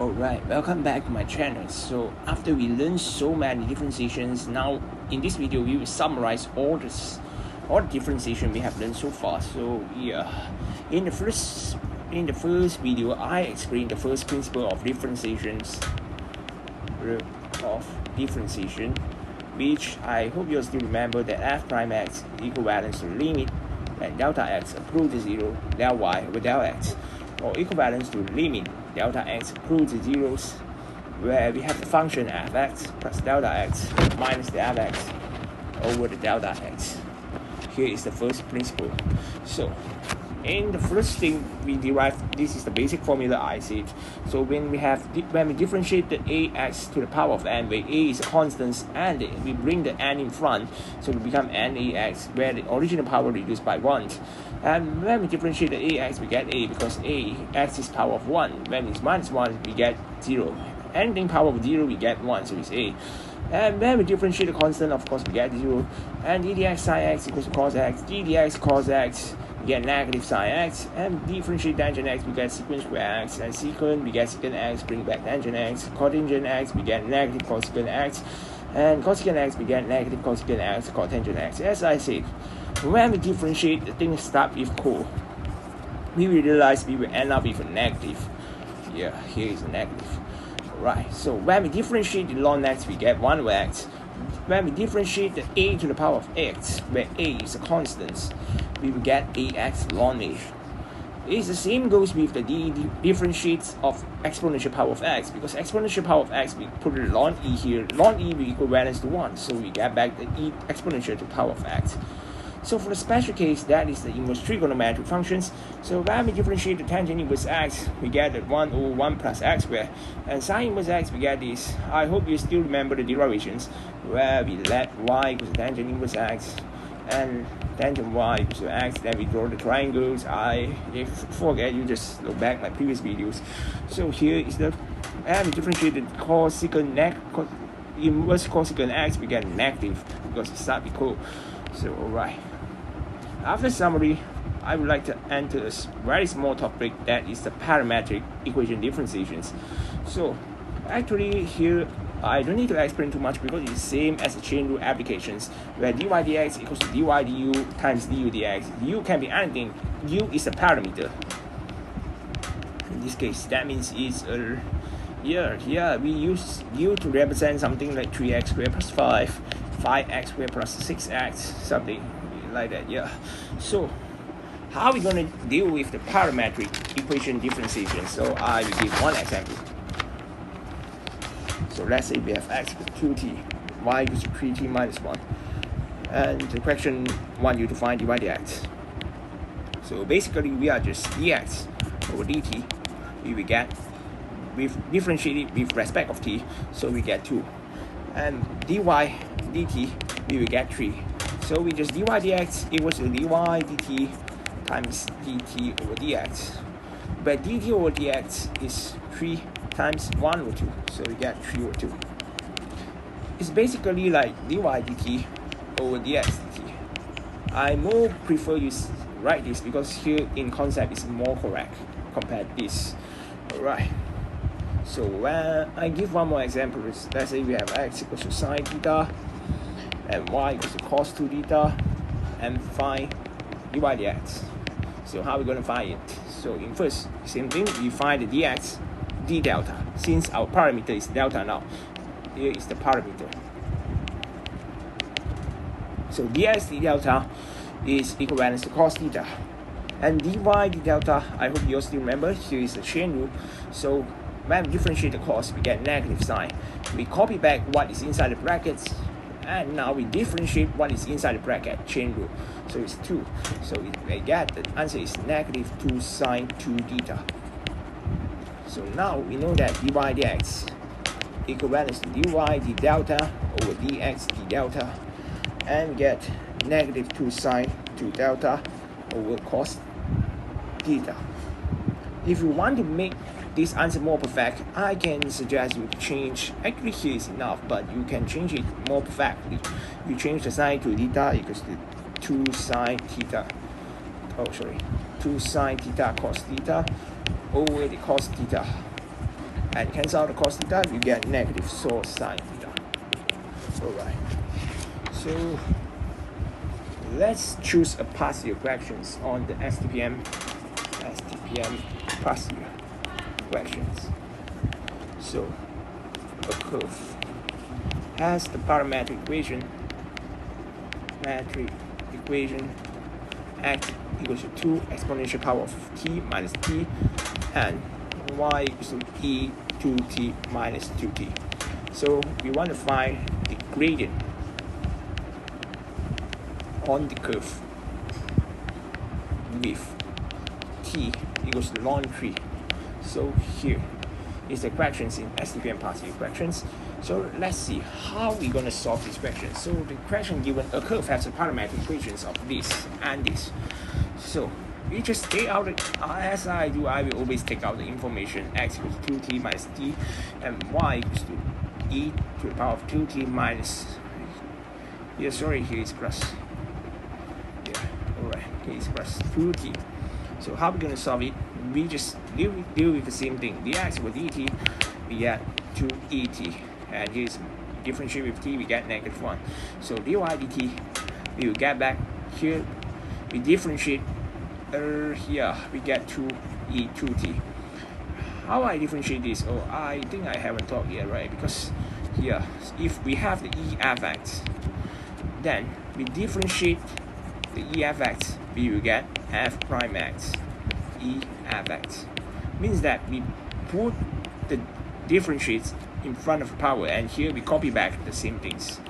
Alright, welcome back to my channel. So after we learned so many differentiations, now in this video we will summarize all the differentiation we have learned so far. So yeah, in the first video I explained the first principle of differentiation, which I hope you still remember that f prime x equivalent to limit and delta x equal to 0 del y over del x, or equivalent to limit delta x equal to zeros, where we have the function fx plus delta x minus the fx over the delta x. Here is the first principle. So in the first thing we derive, this is the basic formula I said. So when we differentiate the ax to the power of n, where a is a constant and we bring the n in front, so it become nax, where the original power reduced by 1. And when we differentiate the ax, we get a, because ax is power of 1. When it's minus 1, we get 0. Anything power of 0, we get 1, so it's a. And when we differentiate the constant, of course, we get 0. And ddx sine x equals to cos x, ddx cos x, we get negative sine x. And differentiate tangent x, we get secant square x. And secant, we get secant x, bring back tangent x. Cotangent x, we get negative cosecant x. And cosecant x, we get negative cosecant x, cotangent x. As I said, when we differentiate, the things start with co. We will realize we will end up with a negative. Yeah, here is a negative. Right, so when we differentiate the ln x, we get 1 over x. When we differentiate the a to the power of x, where a is a constant, we will get ax ln a. It's the same goes with the differentiates of exponential power of x, because exponential power of x, we put the ln e here. Ln e will equal balance to 1, so we get back the e exponential to power of x. So for the special case, that is the inverse trigonometric functions. So when we differentiate the tangent inverse x, we get the 1 over 1 plus x squared. And sine inverse x, we get this. I hope you still remember the derivations, where we let y equals tangent inverse x, and tangent y equals to x. Then we draw the triangles. If you forget, you just look back my previous videos. So here is the, and we differentiate the inverse cosecant x, we get negative, because it starts with co. So alright, after summary, I would like to enter a very small topic, that is the parametric equation differentiations. So actually here I don't need to explain too much, because it's the same as the chain rule applications, where dy dx equals to dy du times du dx. U can be anything. U is a parameter. In this case, that means it's a we use u to represent something like 3x squared plus 5, 5x squared plus 6x, something like that. Yeah. So how are we going to deal with the parametric equation differentiation? So I will give one example. So let's say we have x equals 2t, y equals 3t minus 1. And the question wants you to find dy dx. So basically we are just dx over dt. We will get, we've differentiated with respect of t, so we get 2. And dy dt, we will get 3. So we just dy dx equals to dy dt times dt over dx. But dt over dx is 3 times 1 over 2, so we get 3 over 2. It's basically like dy dt over dx dt. I more prefer you write this, because here in concept is more correct compared to this. Alright. So when I give one more example, let's say we have x equals to sine theta and y equals to cos 2 theta, and find dy dx. So how are we going to find it? So in first, same thing, we find the dx d delta. Since our parameter is delta now, here is the parameter. So dx d delta is equivalent to cos theta. And dy d delta, I hope you all still remember, here is the chain rule. So when we differentiate the cos, we get negative sign. We copy back what is inside the brackets, and now we differentiate what is inside the bracket, chain rule. So it's 2. So we get the answer is negative 2 sine 2 theta. So now we know that dy dx equivalent to dy d delta over dx d delta, and we get negative 2 sine 2 delta over cos theta. If you want to make this answer more perfect, I can suggest you change, actually here is enough, but you can change it more perfectly. You change the sine to theta equals to 2 sine theta, 2 sine theta cos theta over the cos theta. and cancel out the cos theta, you get negative source sine theta. Alright, so let's choose a partial fractions on the STPM partial fractions. So a curve has the parametric equation x equals to 2 exponential power of t minus t, and y equals to e 2t minus 2t. So we want to find the gradient on the curve with t equals to ln 3. So here is the fractions in STPM partial fractions. So let's see how we're going to solve this question. So the question given a curve has the parametric equations of this and this. So we just take out as I do, I will always take out the information x equals to 2t minus t and y equals to e to the power of 2t minus, here is plus, alright, here is plus 2t. So how are we going to solve it? We just deal with the same thing. dx over dt, we get 2et, and here's differentiate with t, we get negative 1. So dy dt, we will get back here, we differentiate here, we get 2e2t. How I differentiate this? Oh, I think I haven't talked yet, right? Because here, if we have the EFX, then we differentiate the EFX, we will get f prime x EFX. Means that we put the differentiates in front of power, and here we copy back the same things.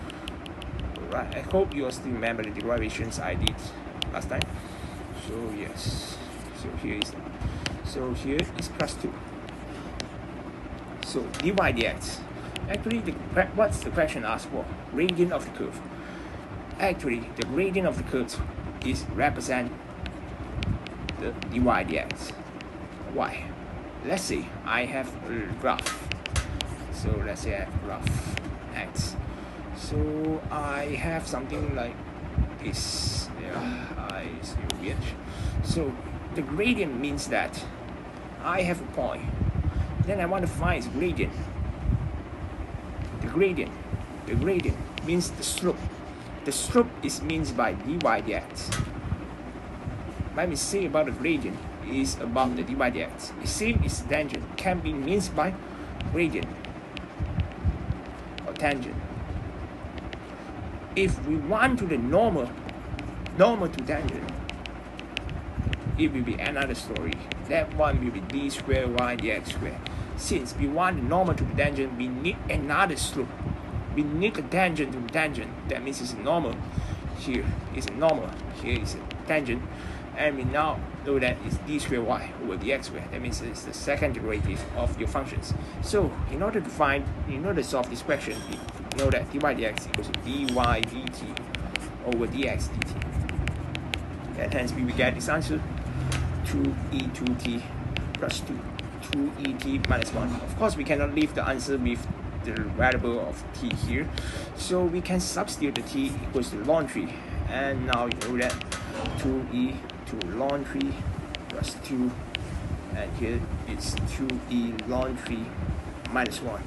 Alright, I hope you all still remember the derivations I did last time. So yes, so here is plus 2. So dy dx. Actually, what's the question asked for? Gradient of the curve. Actually, the gradient of the curve is represent the dy dx. Why? Let's say I have a graph. So let's say I have graph x. So I have something like this. It's weird. So the gradient means that I have a point. Then I want to find its gradient. The gradient means the slope. The slope is means by dy dx. Let me say about the gradient is about the dy dx. The same is tangent, can be means by gradient or tangent. If we want to the normal to tangent, it will be another story. That one will be d squared y dx squared. Since we want the normal to the tangent, we need another slope. We need a tangent to the tangent. That means it's normal. Here is a normal. Here is a tangent. And we now know that it's d squared y over dx squared. That means it's the second derivative of your functions. So in order to solve this question, we know that dy dx equals to dy dt over dx dt. And hence we will get this answer 2e2t plus 2et minus 1. Of course, we cannot leave the answer with the variable of t here. So we can substitute the t equals to ln 3. And now you know that 2e to ln 3 plus 2. And here it's 2e ln 3 minus 1.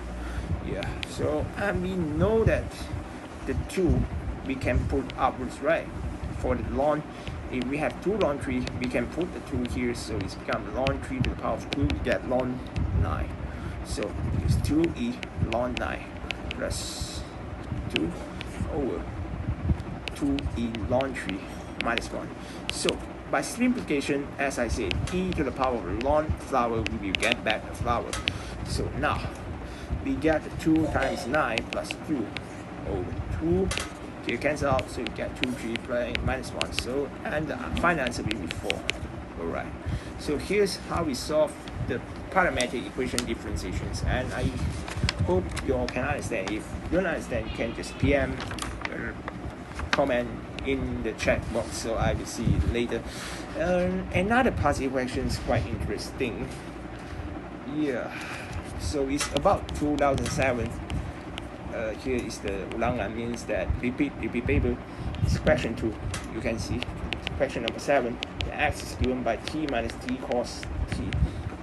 Yeah, so and we know that the 2 we can put upwards, right? For the ln, if we have 2 ln 3, we can put the 2 here, so it's become ln 3 to the power of 2, we get ln 9. So it's 2e ln 9 plus 2 over 2e ln 3 minus 1. So by simplification, as I said, e to the power of ln flower, we will get back the flower. So now we get 2 times 9 plus 2 over 2. Here cancel out, so you get 2, 3 plus minus 1. So and the final answer will be 4. Alright. So here's how we solve the parametric equation differentiations. And I hope you all can understand. If you don't understand, you can just PM comment in the chat box, so I will see it later. Another partial question is quite interesting. Yeah. So it's about 2007. Here is the ulangan, means that repeat paper. It's question 2. You can see question number 7. The x is given by t minus t cos t,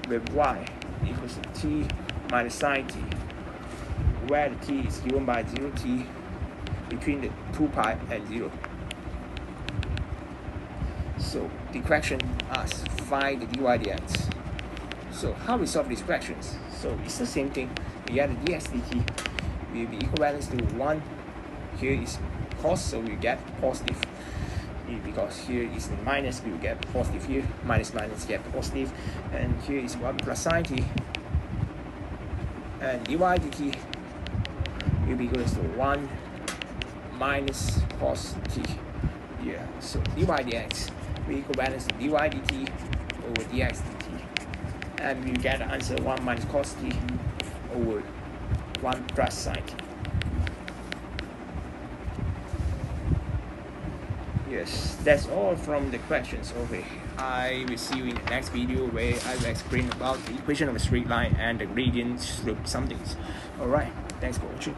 where y equals to t minus sine t, where the t is given by 0t between the 2 pi and 0. So the question asks find the dy dx. So how we solve these questions? So it's the same thing. We get the dx dt will be equivalent to 1. Here is cos, so we get positive. Because here is minus, we will get positive here. Minus get positive. And here is 1 plus sine t. And dy dt will be equal to 1 minus cos t. Yeah, so dy dx will equal balance to dy dt over dx dt. And we get the answer 1 minus cos t over 1 plus sine t. Yes, that's all from the questions. Okay, I will see you in the next video where I will explain about the equation of a straight line and the gradient slope somethings. Alright, thanks for watching.